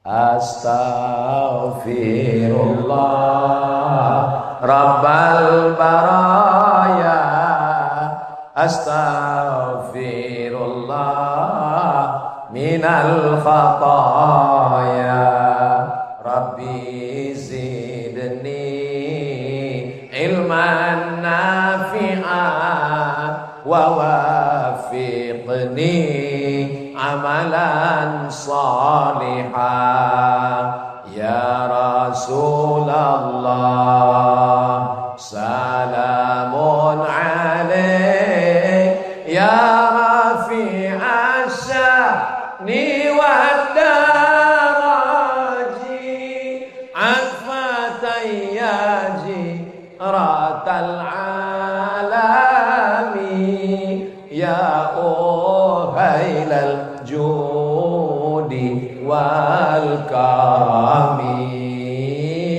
Astaghfirullah Rabbal baraya, astaghfirullah minal khataya, Rabbi zidni ilman nafi'an wa wafiqni amalan salihah. Ya Rasulullah salamun alaik ya rafi'as sya'ni wad daraji afatayyaji ratal alami ya uhailal judi wal karami,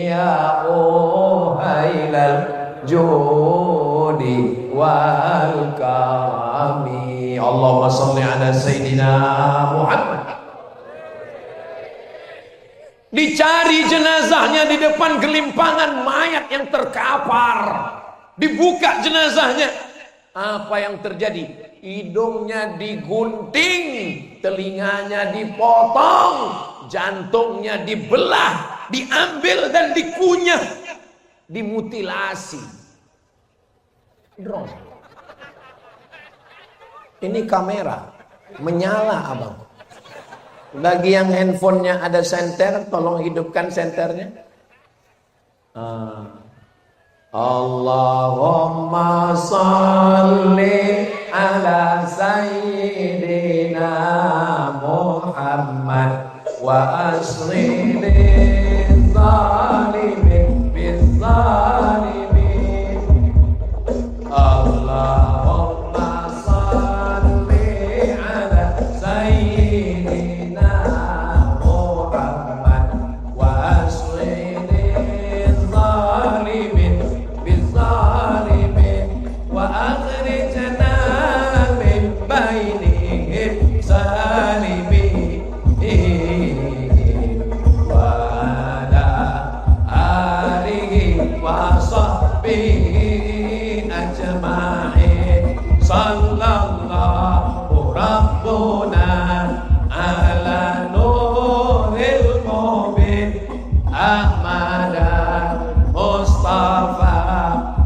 ya uhailal judi wal karami. Allahumma salli ala sayyidina Muhammad. Dicari jenazahnya di depan gelimpangan mayat yang terkapar. Dibuka jenazahnya. Apa yang terjadi? Hidungnya digunting, telinganya dipotong, jantungnya dibelah, diambil dan dikunyah, dimutilasi. Drone. Ini kamera menyala, abang. Bagi yang handphonenya ada senter, tolong hidupkan senternya. Allahumma salli ala sayyidina Muhammad wa asli zalimin bizzalimin. Allahumma salli ala sayyidina Muhammad wa asli zalimin bizzalimin wa akhrijna min bainihim salimin wa ala alihi wa sahbihi ajma'in. Sallallahu rabbuna ala nuril mubin Ahmada Mustafa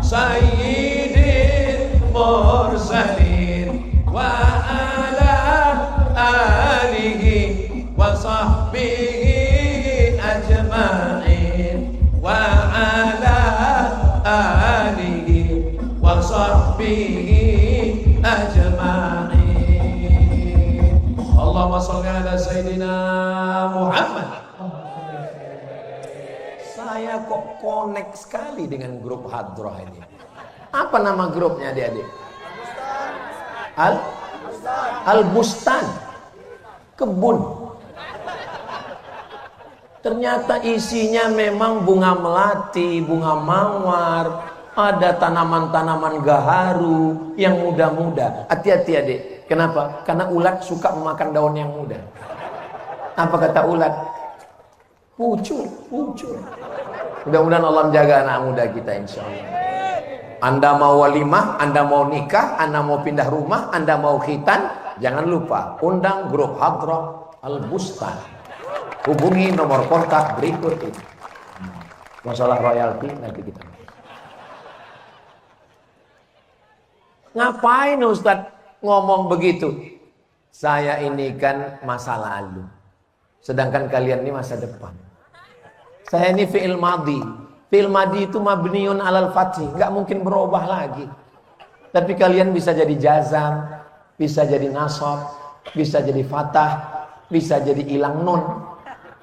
Sayyidil Mursalin wa ala alihi wa sahbihi ajma'in wa ala alihi wa sahbihi ajma'in. Allahumma shalli ala sayyidina Muhammad. Saya kok connect sekali dengan grup Hadroh ini. Apa nama grupnya adik-adik? Al-Bustan. Kebun. Ternyata isinya memang bunga melati, bunga mawar, ada tanaman-tanaman gaharu yang muda-muda. Hati-hati adik. Kenapa? Karena ulat suka memakan daun yang muda. Apa kata ulat? Pucuk. Mudah-mudahan Allah menjaga anak muda kita, insya Allah. Anda mau walimah, Anda mau nikah, Anda mau pindah rumah, Anda mau khitan, jangan lupa undang grup Hadroh Al-Bustan. Hubungi nomor kontak berikut ini. Masalah royalti nanti kita. Ngapain Ustadz ngomong begitu? Saya ini kan masa lalu, sedangkan kalian ini masa depan. Saya ini fi'il madhi. Fi'il madhi itu mabniun alal fathi, nggak mungkin berubah lagi. Tapi kalian bisa jadi jazam, bisa jadi nasab, bisa jadi fathah, bisa jadi ilang nun.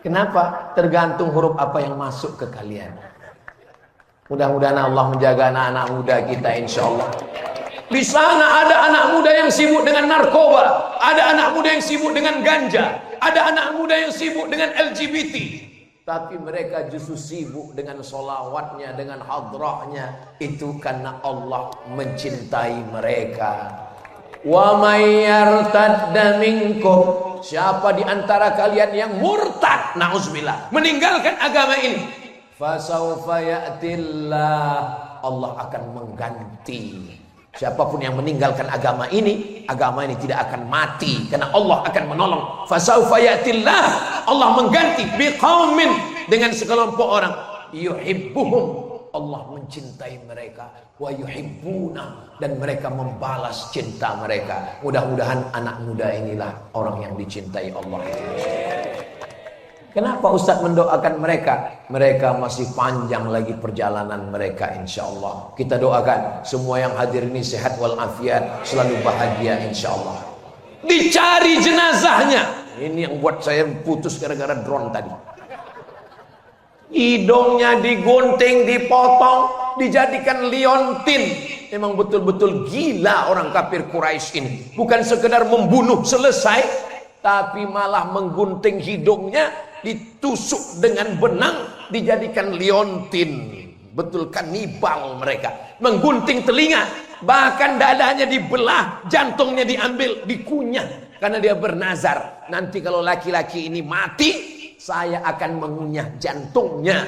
Kenapa? Tergantung huruf apa yang masuk ke kalian. Mudah-mudahan Allah menjaga anak-anak muda kita, insya Allah. Di sana ada anak muda yang sibuk dengan narkoba, ada anak muda yang sibuk dengan ganja, ada anak muda yang sibuk dengan LGBT. Tapi mereka justru sibuk dengan solawatnya, dengan hadrahnya. Itu karena Allah mencintai mereka. Wa may yartadda minkum, siapa di antara kalian yang murtad na'udzubillah, meninggalkan agama ini, fasaufa ya'tillah, Allah akan mengganti. Siapapun yang meninggalkan agama ini tidak akan mati karena Allah akan menolong. Fasaufa ya'tillah, Allah mengganti biqaumin, dengan sekelompok orang, yuhibbuhum, Allah mencintai mereka, wa yuhibbuna, dan mereka membalas cinta mereka. Mudah-mudahan anak muda inilah orang yang dicintai Allah. Kenapa Ustaz mendoakan mereka? Mereka masih panjang lagi perjalanan mereka, insya Allah. Kita doakan semua yang hadir ini sehat walafiat, selalu bahagia insya Allah. Dicari jenazahnya. Ini yang buat saya putus gara-gara drone tadi. Hidungnya digunting, dipotong, dijadikan liontin. Memang betul-betul gila orang kafir Quraisy ini. Bukan sekedar membunuh selesai, tapi malah menggunting hidungnya, ditusuk dengan benang, dijadikan liontin. Betul kanibal mereka. Menggunting telinga, bahkan dadanya dibelah, jantungnya diambil, dikunyah. Karena dia bernazar, nanti kalau laki-laki ini mati, saya akan mengunyah jantungnya.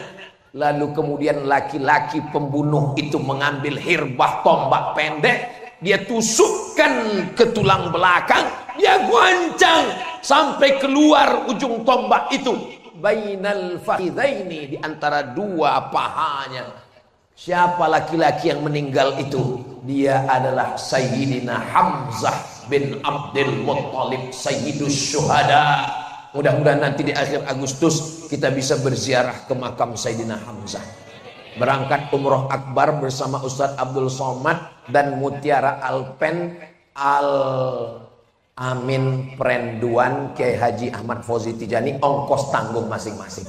Lalu kemudian laki-laki pembunuh itu mengambil hirbah tombak pendek, dia tusukkan ke tulang belakang, dia goncang sampai keluar ujung tombak itu, bainal fakhidaini, di antara dua pahanya. Siapa laki-laki yang meninggal itu? Dia adalah Sayyidina Hamzah bin Abdul Muttalib, Sayyidus Syuhada. Mudah-mudahan nanti di akhir Agustus kita bisa berziarah ke makam Sayyidina Hamzah. Berangkat umroh akbar bersama Ustadz Abdul Somad dan Mutiara Alpen Amin Perenduan Kiai Haji Ahmad Fauzi Tijani, ongkos tanggung masing-masing.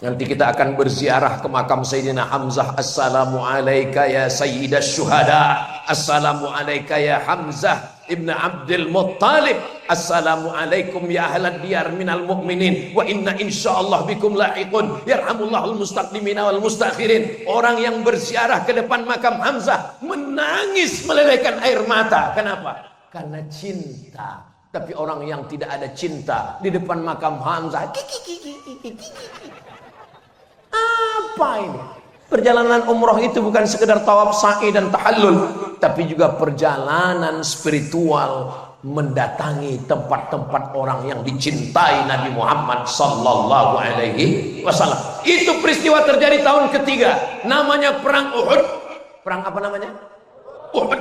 Nanti kita akan berziarah ke makam Sayyidina Hamzah. Assalamu alayka ya Sayyidash Syuhada, assalamu alayka ya Hamzah ibn Abdul Muttalib, assalamu alaikum ya ahlad diyar minal mu'minin, wa inna insyaallah bikum lahiqun, yarhamullahul mustaqdimina wal mustakhirin. Orang yang berziarah ke depan makam Hamzah menangis melelehkan air mata. Kenapa? Karena cinta. Tapi orang yang tidak ada cinta di depan makam Hamzah, apa ini? Perjalanan umroh itu bukan sekedar tawaf, sa'i dan tahallul, tapi juga perjalanan spiritual mendatangi tempat-tempat orang yang dicintai Nabi Muhammad sallallahu alaihi wasallam. Itu peristiwa terjadi tahun ketiga, namanya perang Uhud. Perang apa namanya? Uhud.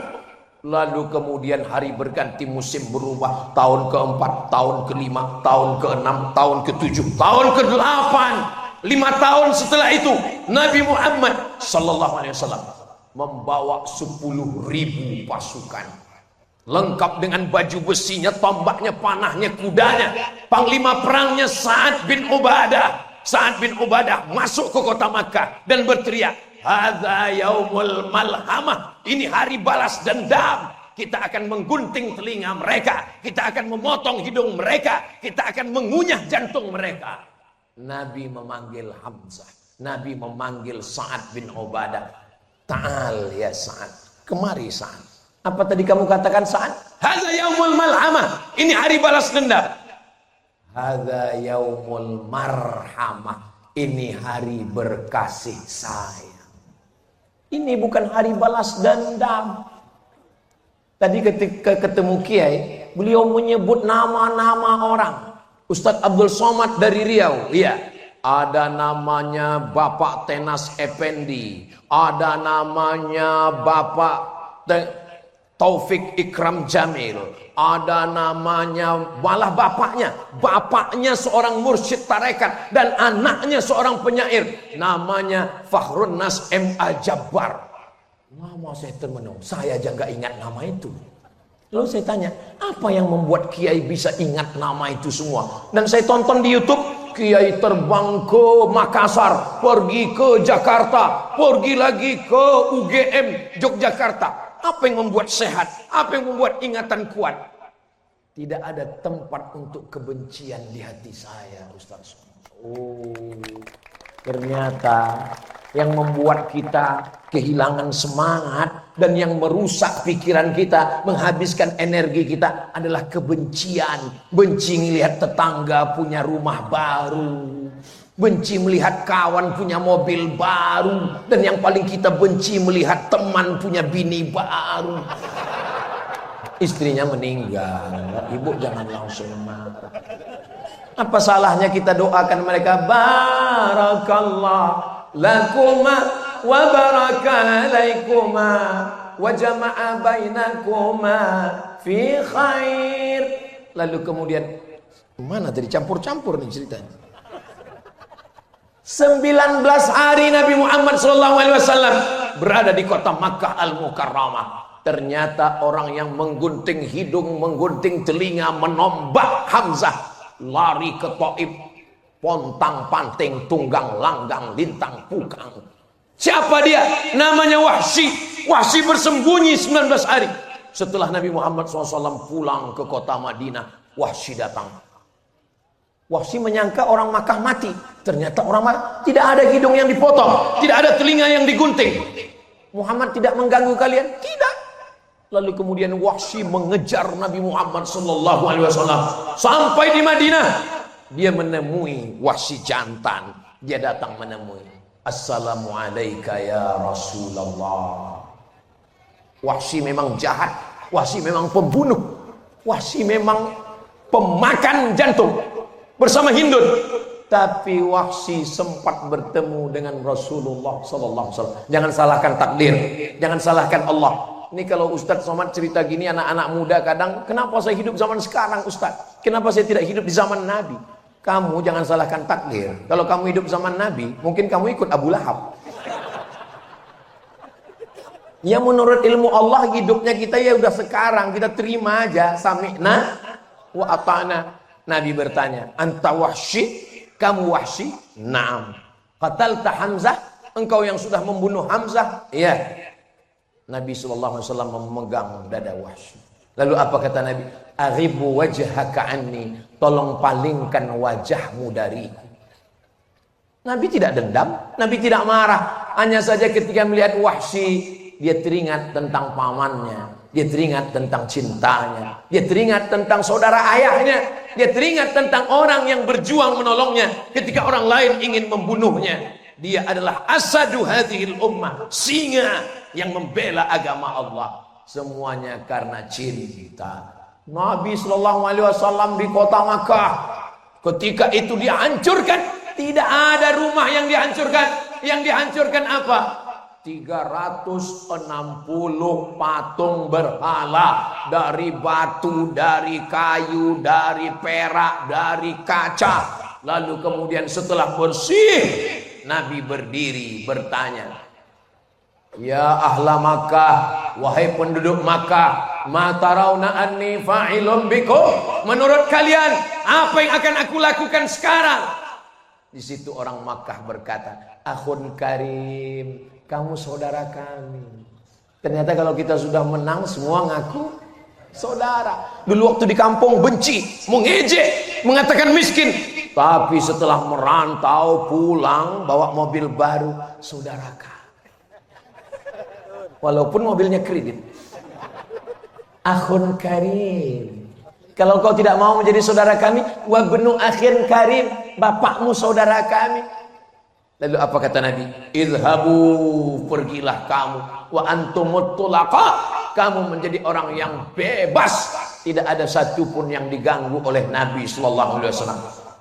Lalu kemudian hari berganti, musim berubah, tahun keempat, tahun kelima, tahun keenam, tahun ketujuh, tahun kedelapan. 5 tahun setelah itu Nabi Muhammad sallallahu alaihi wasallam membawa 10.000 pasukan, lengkap dengan baju besinya, tombaknya, panahnya, kudanya. Panglima perangnya Sa'ad bin Ubadah. Sa'ad bin Ubadah masuk ke kota Makkah dan berteriak, hadza yaumul malhamah, ini hari balas dendam. Kita akan menggunting telinga mereka, kita akan memotong hidung mereka, kita akan mengunyah jantung mereka. Nabi memanggil Hamzah, Nabi memanggil Sa'ad bin Ubadah. Ta'al ya Sa'ad, kemari Sa'ad. Apa tadi kamu katakan Sa'ad? Hadza yaumul malhamah, ini hari balas dendam. Hadza yaumul marhamah, ini hari berkasih sayang. Ini bukan hari balas dendam. Tadi ketika ketemu Kiai, beliau menyebut nama-nama orang. Ustadz Abdul Somad dari Riau, iya. Ada namanya Bapak Tenas Effendi, ada namanya Bapak Taufik Ikram Jamil, ada namanya, malah bapaknya seorang mursyid tarekat dan anaknya seorang penyair, namanya Fakhrun Nas M.A. Jabbar. Nama saya termenung, saya aja nggak ingat nama itu. Lalu saya tanya, apa yang membuat Kiai bisa ingat nama itu semua? Dan saya tonton di YouTube, Kiai terbang ke Makassar, pergi ke Jakarta, pergi lagi ke UGM Yogyakarta. Apa yang membuat sehat? Apa yang membuat ingatan kuat? Tidak ada tempat untuk kebencian di hati saya, Ustaz. Oh, ternyata yang membuat kita kehilangan semangat dan yang merusak pikiran kita, menghabiskan energi kita adalah kebencian. Benci melihat tetangga punya rumah baru, benci melihat kawan punya mobil baru, dan yang paling kita benci melihat teman punya bini baru. Istrinya meninggal, ibu jangan langsung marah. Apa salahnya kita doakan mereka, barakallah lakuma wa baraka alaikuma wa jama'a bainakuma fi khair. Lalu kemudian mana tadi campur-campur nih ceritanya. 19 hari Nabi Muhammad SAW berada di kota Makkah Al-Mukarramah. Ternyata orang yang menggunting hidung, menggunting telinga, menombak Hamzah, lari ke Taif, pontang panting, tunggang langgang, lintang pukang. Siapa dia? Namanya Wahsy. Wahsy bersembunyi 19 hari. Setelah Nabi Muhammad SAW pulang ke kota Madinah, Wahsy datang. Wahsy menyangka orang Makkah mati. Ternyata orang Makkah tidak ada hidung yang dipotong, tidak ada telinga yang digunting. Muhammad tidak mengganggu kalian? Tidak. Lalu kemudian Wahsy mengejar Nabi Muhammad SAW sampai di Madinah. Dia menemui Wahsy jantan. Dia datang menemui. Assalamualaikum ya Rasulullah. Wahsy memang jahat. Wahsy memang pembunuh. Wahsy memang pemakan jantung bersama Hindun. Tapi Wahsy sempat bertemu dengan Rasulullah SAW. Jangan salahkan takdir, jangan salahkan Allah. Ini kalau Ustadz Somad cerita gini, anak-anak muda kadang, kenapa saya hidup zaman sekarang Ustadz? Kenapa saya tidak hidup di zaman Nabi? Kamu jangan salahkan takdir. Kalau kamu hidup zaman Nabi, mungkin kamu ikut Abu Lahab. Ya menurut ilmu Allah hidupnya kita ya udah sekarang, kita terima aja. Sami'na wa ata'na. Nabi bertanya, anta Wahsy? Kamu Wahsy? Naam. Qatalta Hamzah? Engkau yang sudah membunuh Hamzah? Iya. Nabi SAW memegang dada Wahsy. Lalu apa kata Nabi? Aghibu wajhaka anni. Tolong palingkan wajahmu dariku. Nabi tidak dendam, Nabi tidak marah. Hanya saja ketika melihat Wahsy, dia teringat tentang pamannya, dia teringat tentang cintanya, dia teringat tentang saudara ayahnya, dia teringat tentang orang yang berjuang menolongnya ketika orang lain ingin membunuhnya. Dia adalah asadu hadhil ummah, singa yang membela agama Allah. Semuanya karena cinta. Nabi SAW di kota Makkah, ketika itu dihancurkan. Tidak ada rumah yang dihancurkan. Yang dihancurkan apa? 360 patung berhala, dari batu, dari kayu, dari perak, dari kaca. Lalu kemudian setelah bersih, Nabi berdiri bertanya, ya ahla Makkah, wahai penduduk Makkah, ma tarawna anni fa'ilun bikum? Menurut kalian, apa yang akan aku lakukan sekarang? Di situ orang Makkah berkata, akhun karim, kamu saudara kami. Ternyata kalau kita sudah menang, semua ngaku saudara. Dulu waktu di kampung benci, mengejek, mengatakan miskin. Tapi setelah merantau pulang, bawa mobil baru, saudara kami. Walaupun mobilnya kredit. Akhun karim. Kalau kau tidak mau menjadi saudara kami, wa benu akhin karim, bapakmu saudara kami. Lalu apa kata Nabi? Idhabu, pergilah kamu. Wa antumut tulaqa, kamu menjadi orang yang bebas. Tidak ada satupun yang diganggu oleh Nabi SAW.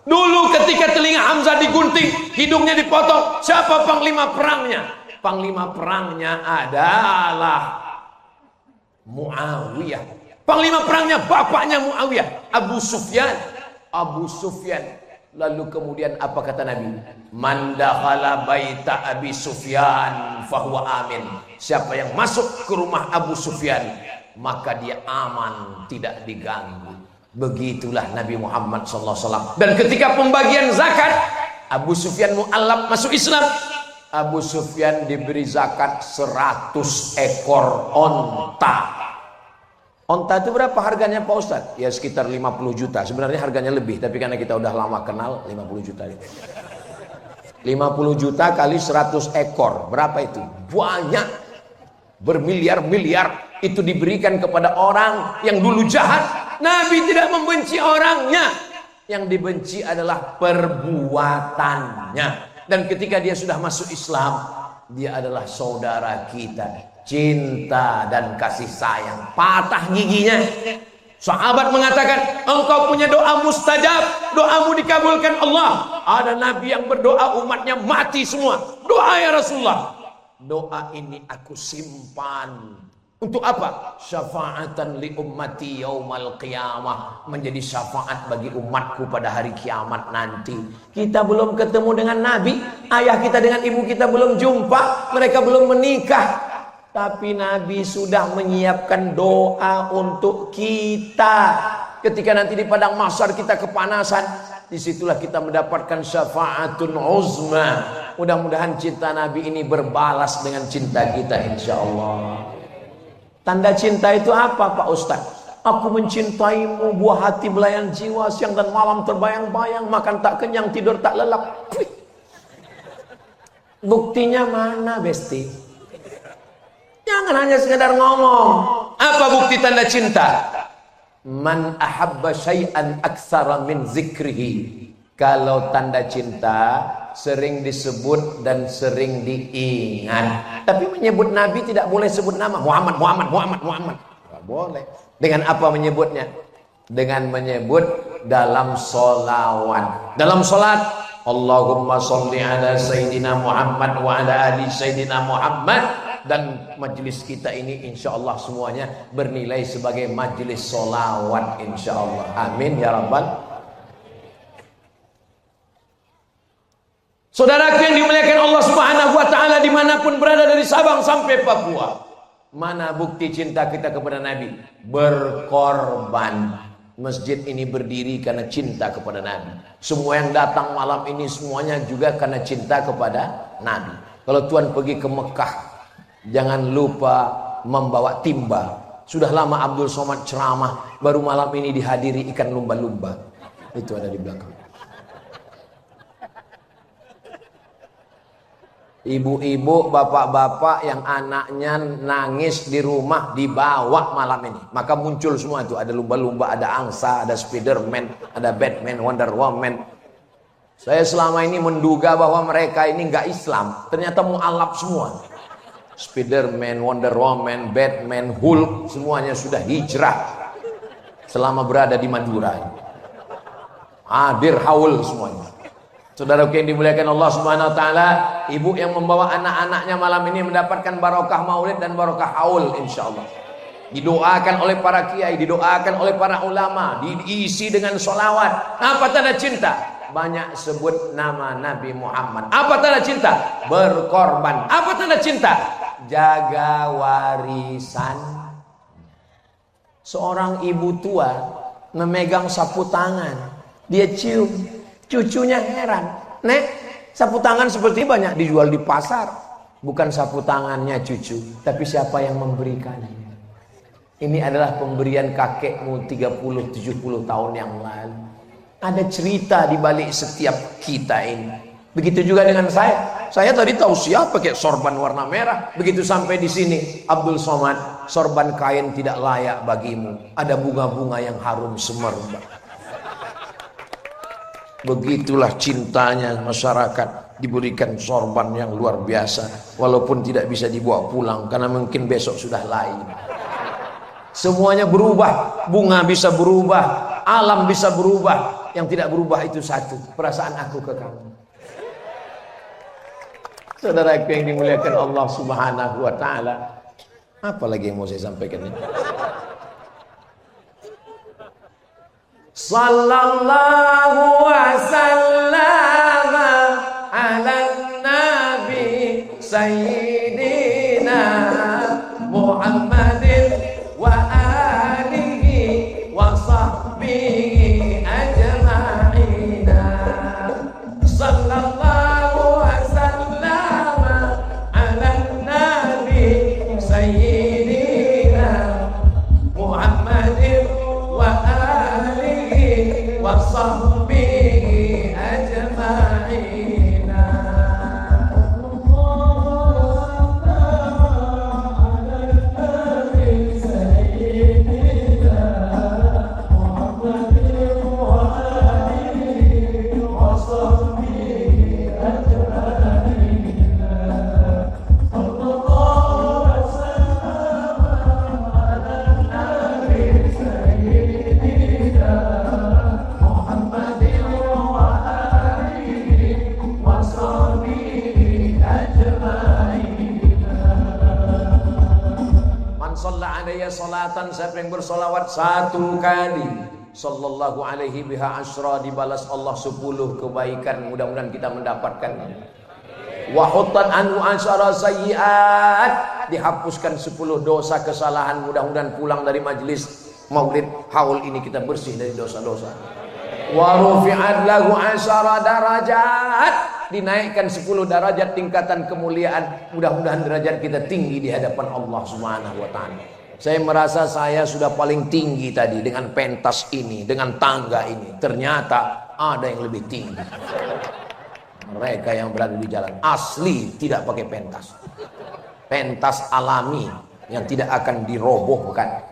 Dulu ketika telinga Hamzah digunting, hidungnya dipotong, siapa panglima perangnya? Panglima perangnya adalah Muawiyah. Panglima perangnya bapaknya Muawiyah, Abu Sufyan. Abu Sufyan. Lalu kemudian apa kata Nabi? Man dakhala baita Abi Sufyan fahuwa amin. Siapa yang masuk ke rumah Abu Sufyan, maka dia aman, tidak diganggu. Begitulah Nabi Muhammad SAW. Dan ketika pembagian zakat, Abu Sufyan mu'allab masuk Islam. Abu Sufyan diberi zakat 100 ekor onta. Onta itu berapa harganya Pak Ustadz? Ya sekitar 50 juta. Sebenarnya harganya lebih, tapi karena kita udah lama kenal, 50 juta. 50 juta kali 100 ekor. Berapa itu? Banyak. Bermiliar-miliar itu diberikan kepada orang yang dulu jahat. Nabi tidak membenci orangnya. Yang dibenci adalah perbuatannya. Dan ketika dia sudah masuk Islam, dia adalah saudara kita. Cinta dan kasih sayang. Patah giginya. Sahabat mengatakan, engkau punya doa mustajab, doamu dikabulkan Allah. Ada nabi yang berdoa umatnya mati semua. Doa ya Rasulullah. Doa ini aku simpan. Untuk apa? Syafa'atan li ummati yaumal qiyamah. Menjadi syafaat bagi umatku pada hari kiamat nanti. Kita belum ketemu dengan Nabi. Ayah kita dengan ibu kita belum jumpa. Mereka belum menikah. Tapi Nabi sudah menyiapkan doa untuk kita. Ketika nanti di padang mahsyar kita kepanasan, disitulah kita mendapatkan syafa'atun uzma. Mudah-mudahan cinta Nabi ini berbalas dengan cinta kita insya Allah. Tanda cinta itu apa Pak Ustaz? Aku mencintaimu, buah hati belayan jiwa, siang dan malam terbayang-bayang, makan tak kenyang, tidur tak lelap. Buktinya mana Besti? Jangan hanya sekedar ngomong. Apa bukti tanda cinta? Man ahabba syai'an aksara min zikrihi. Kalau tanda cinta sering disebut dan sering diingat. Tapi menyebut Nabi tidak boleh sebut nama Muhammad. Tidak boleh. Dengan apa menyebutnya? Dengan menyebut dalam sholawat. Dalam sholat, Allahumma sholli ala Sayyidina Muhammad wa ala ali Sayyidina Muhammad. Dan majlis kita ini insya Allah semuanya bernilai sebagai majlis sholawat insya Allah. Amin ya rabbal. Saudaraku yang dimuliakan Allah Subhanahu wa taala dimanapun berada dari Sabang sampai Papua. Mana bukti cinta kita kepada Nabi? Berkorban. Masjid ini berdiri karena cinta kepada Nabi. Semua yang datang malam ini semuanya juga karena cinta kepada Nabi. Kalau Tuhan pergi ke Mekah, jangan lupa membawa timba. Sudah lama Abdul Somad ceramah, baru malam ini dihadiri ikan lumba-lumba. Itu ada di belakang. Ibu-ibu, bapak-bapak yang anaknya nangis di rumah dibawa malam ini. Maka muncul semua itu. Ada lumba-lumba, ada angsa, ada Spiderman, ada Batman, Wonder Woman. Saya selama ini menduga bahwa mereka ini nggak Islam. Ternyata mu'alaf semua. Spiderman, Wonder Woman, Batman, Hulk, semuanya sudah hijrah selama berada di Madura. Hadir haul semuanya. Saudara yang dimuliakan Allah Subhanahu wa taala, ibu yang membawa anak-anaknya malam ini mendapatkan barokah maulid dan barokah haul insyaallah. Didoakan oleh para kiai, didoakan oleh para ulama, diisi dengan sholawat. Apa tanda cinta? Banyak sebut nama Nabi Muhammad. Apa tanda cinta? Berkorban. Apa tanda cinta? Jaga warisan. Seorang ibu tua memegang sapu tangan, dia cium. Cucunya heran, Nek, sapu tangan seperti ini banyak dijual di pasar. Bukan sapu tangannya cucu, tapi siapa yang memberikannya. Ini adalah pemberian kakekmu 30-70 tahun yang lalu. Ada cerita di balik setiap kita ini. Begitu juga dengan saya. Saya tadi tahu siapa pakai sorban warna merah. Begitu sampai di sini, Abdul Somad, sorban kain tidak layak bagimu. Ada bunga-bunga yang harum semerbak. Begitulah cintanya masyarakat, diberikan sorban yang luar biasa, walaupun tidak bisa dibawa pulang karena mungkin besok sudah lain. Semuanya berubah, bunga bisa berubah, alam bisa berubah. Yang tidak berubah itu satu, perasaan aku ke kamu. Saudaraku yang dimuliakan Allah Subhanahu wa taala, apa lagi yang mau saya sampaikan ini? Sallallahu wasallam ala nabi sayyidina Muhammadin wa alihi wa sahbihi ajma'ina. Sallallahu wasallam ala nabi sayyidina Muhammadin wa alihi wa sahbihi alayya salatan, siapa yang bersolawat 1 kali, sallallahu alaihi biha asyra, dibalas Allah 10 kebaikan. Mudah-mudahan kita mendapatkan. Wa huttat anhu asyara sayyi'at, dihapuskan 10 dosa kesalahan. Mudah-mudahan pulang dari majelis maulid haul ini kita bersih dari dosa-dosa. Wa rufi'at lahu asyara darajat, dinaikkan 10 derajat tingkatan kemuliaan. Mudah-mudahan derajat kita tinggi di hadapan Allah Subhanahu wa taala. Saya merasa saya sudah paling tinggi tadi dengan pentas ini, dengan tangga ini. Ternyata ada yang lebih tinggi. Mereka yang berada di jalan asli tidak pakai pentas. Pentas alami yang tidak akan dirobohkan.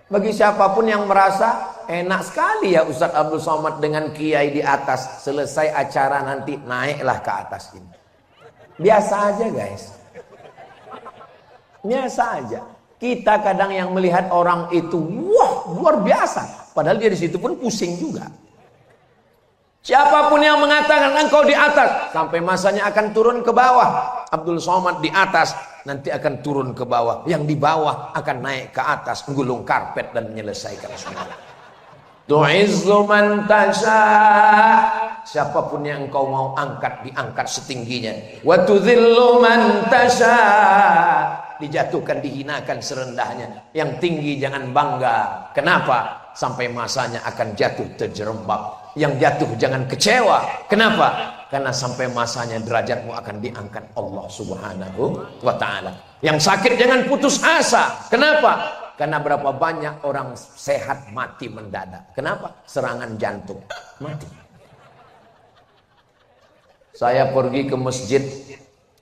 Bagi siapapun yang merasa enak sekali ya Ustadz Abdul Somad dengan kiai di atas, selesai acara nanti naiklah ke atas ini. Biasa aja guys. Biasa aja. Kita kadang yang melihat orang itu wah luar biasa, padahal dia di situ pun pusing juga. Siapapun yang mengatakan engkau di atas, sampai masanya akan turun ke bawah. Abdul Somad di atas, nanti akan turun ke bawah. Yang di bawah akan naik ke atas, menggulung karpet dan menyelesaikan semua. Tu'izzu man tasha, siapapun yang engkau mau angkat, diangkat setingginya. Wa tudhillu man tasha, dijatuhkan, dihinakan serendahnya. Yang tinggi jangan bangga. Kenapa? Sampai masanya akan jatuh terjerembab. Yang jatuh jangan kecewa. Kenapa? Karena sampai masanya derajatmu akan diangkat Allah Subhanahu wa ta'ala. Yang sakit jangan putus asa. Kenapa? Karena berapa banyak orang sehat mati mendadak. Kenapa? Serangan jantung mati. Saya pergi ke masjid,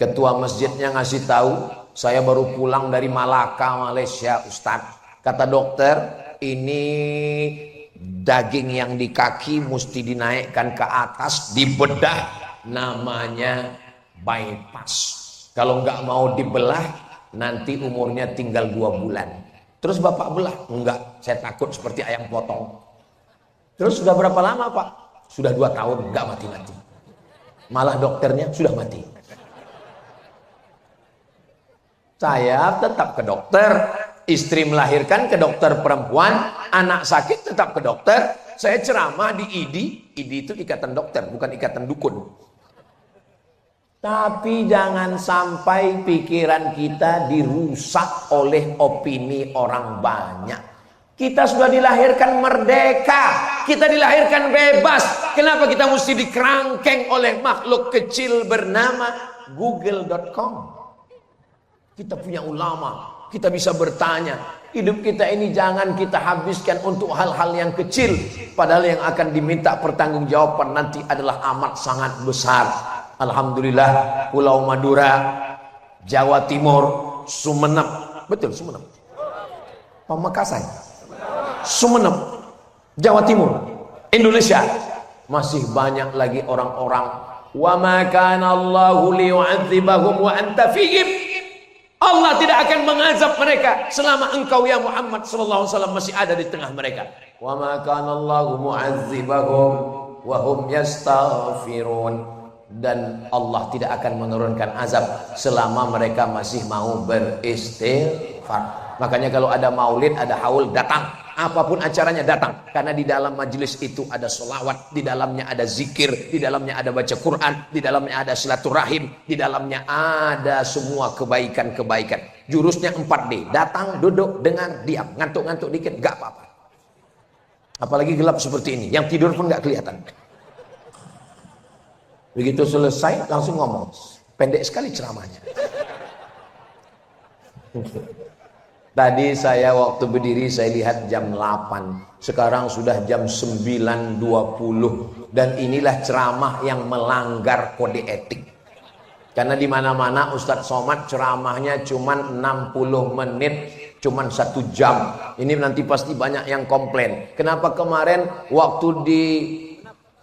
ketua masjidnya ngasih tahu, saya baru pulang dari Malaka, Malaysia, Ustadz. Kata dokter, ini daging yang di kaki mesti dinaikkan ke atas, dibedah, namanya bypass. Kalau nggak mau dibelah, nanti umurnya tinggal 2 bulan. Terus bapak belah? Enggak, saya takut seperti ayam potong. Terus sudah berapa lama pak? Sudah 2 tahun, nggak mati-mati. Malah dokternya sudah mati. Saya tetap ke dokter. Istri melahirkan ke dokter perempuan, anak sakit tetap ke dokter. Saya ceramah di IDI. IDI itu ikatan dokter, bukan ikatan dukun. Tapi jangan sampai pikiran kita dirusak oleh opini orang banyak. Kita sudah dilahirkan merdeka, kita dilahirkan bebas. Kenapa kita mesti dikerangkeng oleh makhluk kecil bernama google.com? Kita punya ulama, kita bisa bertanya. Hidup kita ini jangan kita habiskan untuk hal-hal yang kecil, padahal yang akan diminta pertanggungjawaban nanti adalah amat sangat besar. Alhamdulillah, Pulau Madura, Jawa Timur, Sumeneb, betul Sumeneb, Pamekasan, Sumeneb, Jawa Timur, Indonesia, masih banyak lagi orang-orang. Wa ma kana Allahu liyu'adzibahum wa anta fihim. Allah tidak akan mengazab mereka selama engkau ya Muhammad sallallahu alaihi wasallam masih ada di tengah mereka. Wa ma kana Allahu mu'adzibahum wa hum yastaghfirun. Dan Allah tidak akan menurunkan azab selama mereka masih mau beristighfar. Makanya kalau ada maulid, ada haul, datang. Apapun acaranya datang. Karena di dalam majelis itu ada solawat, di dalamnya ada zikir, di dalamnya ada baca Quran, di dalamnya ada silaturahim, di dalamnya ada semua kebaikan-kebaikan. Jurusnya 4D. Datang, duduk, dengar, diam. Ngantuk-ngantuk dikit, gak apa-apa. Apalagi gelap seperti ini. Yang tidur pun gak kelihatan. Begitu selesai langsung ngomong. Pendek sekali ceramahnya. Tadi saya waktu berdiri saya lihat jam 8. Sekarang sudah jam 9.20. Dan inilah ceramah yang melanggar kode etik. Karena di mana-mana Ustadz Somad ceramahnya cuma 60 menit, cuma 1 jam. Ini nanti pasti banyak yang komplain. Kenapa kemarin waktu di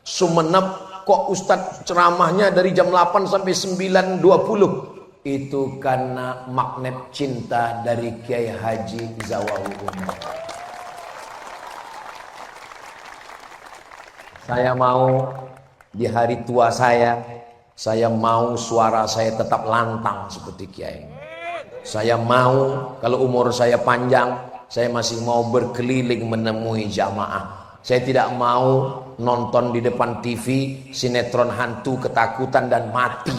Sumeneb kok Ustadz ceramahnya dari jam 8 sampai 9.20? Itu karena magnet cinta dari Kiai Haji Zawawi Umar. Saya mau di hari tua saya mau suara saya tetap lantang seperti Kiai. Saya mau kalau umur saya panjang, Saya masih mau berkeliling menemui jamaah. Saya tidak mau nonton di depan TV sinetron hantu, ketakutan dan mati.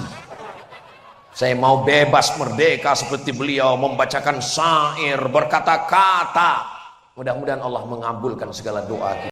Saya mau bebas merdeka seperti beliau, membacakan syair, berkata-kata. Mudah-mudahan Allah mengabulkan segala doa kita.